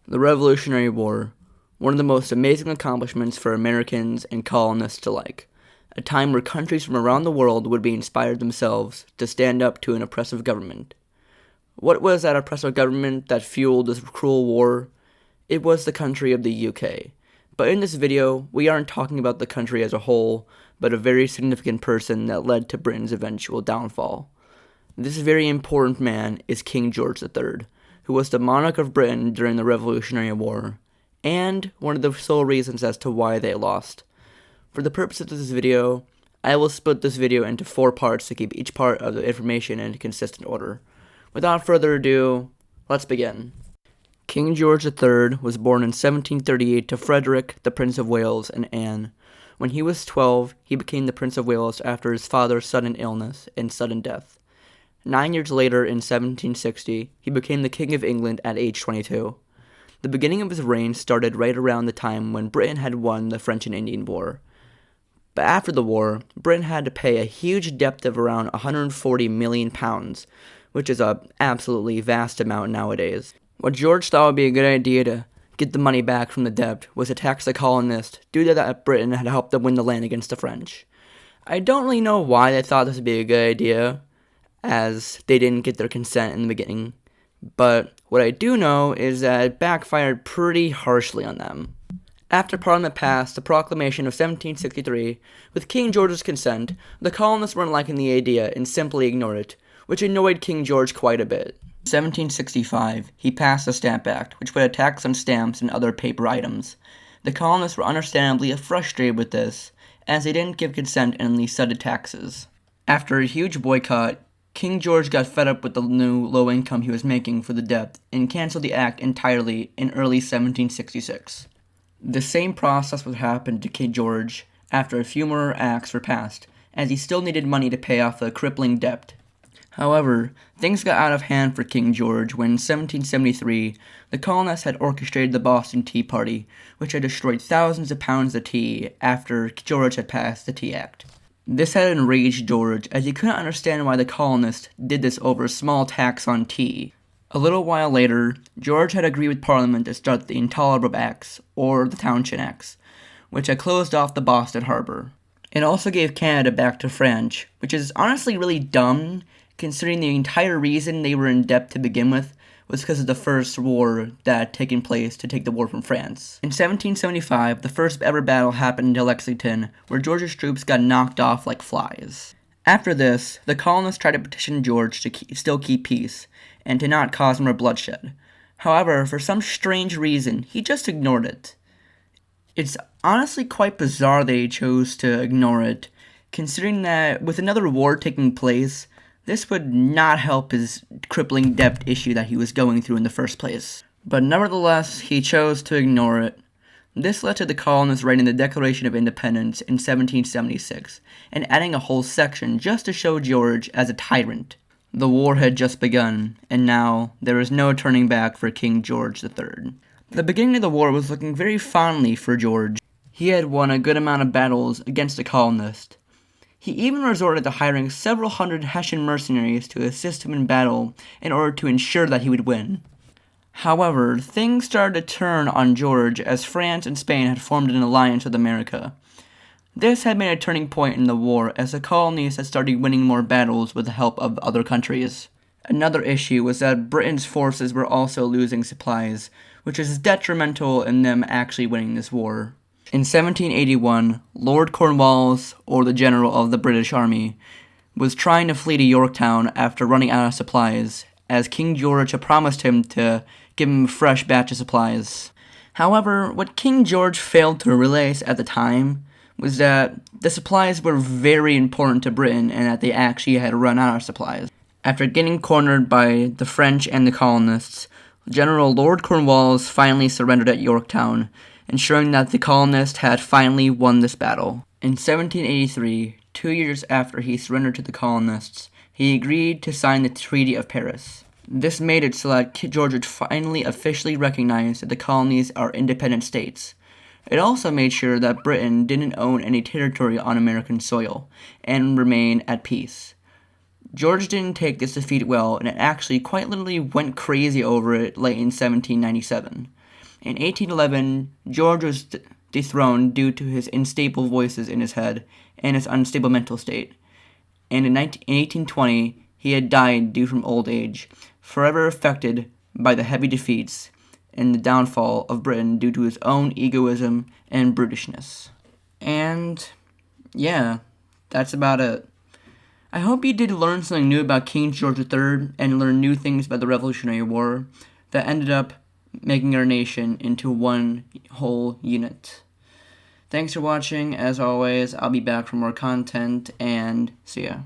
The Revolutionary War, one of the most amazing accomplishments for Americans and colonists alike, a time where countries from around the world would be inspired themselves to stand up to an oppressive government. What was that oppressive government that fueled this cruel war? It was the country of the UK. But in this video, we aren't talking about the country as a whole, but a very significant person that led to Britain's eventual downfall. This very important man is King George III, who was the monarch of Britain during the Revolutionary War, and one of the sole reasons as to why they lost. For the purpose of this video, I will split this video into 4 parts to keep each part of the information in consistent order. Without further ado, let's begin. King George III was born in 1738 to Frederick, the Prince of Wales, and Anne. When he was 12, he became the Prince of Wales after his father's sudden illness and sudden death. 9 years later, in 1760, he became the King of England at age 22. The beginning of his reign started right around the time when Britain had won the French and Indian War. But after the war, Britain had to pay a huge debt of around £140 million, which is an absolutely vast amount nowadays. What George thought would be a good idea to get the money back from the debt was to tax the colonists due to that Britain had helped them win the land against the French. I don't really know why they thought this would be a good idea, as they didn't get their consent in the beginning, but what I do know is that it backfired pretty harshly on them. After Parliament passed the Proclamation of 1763, with King George's consent, the colonists weren't liking the idea and simply ignored it, which annoyed King George quite a bit. In 1765, he passed the Stamp Act, which put a tax on stamps and other paper items. The colonists were understandably frustrated with this, as they didn't give consent and only studded taxes. After a huge boycott, King George got fed up with the new low income he was making for the debt and canceled the act entirely in early 1766. The same process would happen to King George after a few more acts were passed, as he still needed money to pay off the crippling debt. However, things got out of hand for King George when in 1773, the colonists had orchestrated the Boston Tea Party, which had destroyed thousands of pounds of tea after George had passed the Tea Act. This had enraged George, as he couldn't understand why the colonists did this over a small tax on tea. A little while later, George had agreed with Parliament to start the Intolerable Acts, or the Townshend Acts, which had closed off the Boston harbor. It also gave Canada back to France, which is honestly really dumb, considering the entire reason they were in debt to begin with was because of the first war that had taken place to take the war from France. In 1775, the first ever battle happened in Lexington, where George's troops got knocked off like flies. After this, the colonists tried to petition George to still keep peace, and to not cause more bloodshed. However, for some strange reason, he just ignored it. It's honestly quite bizarre that he chose to ignore it, considering that with another war taking place, this would not help his crippling debt issue that he was going through in the first place. But nevertheless, he chose to ignore it. This led to the colonists writing the Declaration of Independence in 1776, and adding a whole section just to show George as a tyrant. The war had just begun, and now there was no turning back for King George III. The beginning of the war was looking very fondly for George. He had won a good amount of battles against the colonists. He even resorted to hiring several hundred Hessian mercenaries to assist him in battle in order to ensure that he would win. However, things started to turn on George as France and Spain had formed an alliance with America. This had made a turning point in the war as the colonies had started winning more battles with the help of other countries. Another issue was that Britain's forces were also losing supplies, which was detrimental in them actually winning this war. In 1781, Lord Cornwallis, or the general of the British Army, was trying to flee to Yorktown after running out of supplies, as King George had promised him to give him a fresh batch of supplies. However, what King George failed to realize at the time was that the supplies were very important to Britain and that they actually had run out of supplies. After getting cornered by the French and the colonists, General Lord Cornwallis finally surrendered at Yorktown, ensuring that the colonists had finally won this battle. In 1783, 2 years after he surrendered to the colonists, he agreed to sign the Treaty of Paris. This made it so that George would finally officially recognize that the colonies are independent states. It also made sure that Britain didn't own any territory on American soil and remain at peace. George didn't take this defeat well, and actually quite literally went crazy over it late in 1797. In 1811, George was dethroned due to his unstable voices in his head and his unstable mental state. And in 1820, he had died due from old age, forever affected by the heavy defeats and the downfall of Britain due to his own egoism and brutishness. And yeah, that's about it. I hope you did learn something new about King George III and learn new things about the Revolutionary War that ended up making our nation into one whole unit. Thanks for watching. As always, I'll be back for more content, and see ya.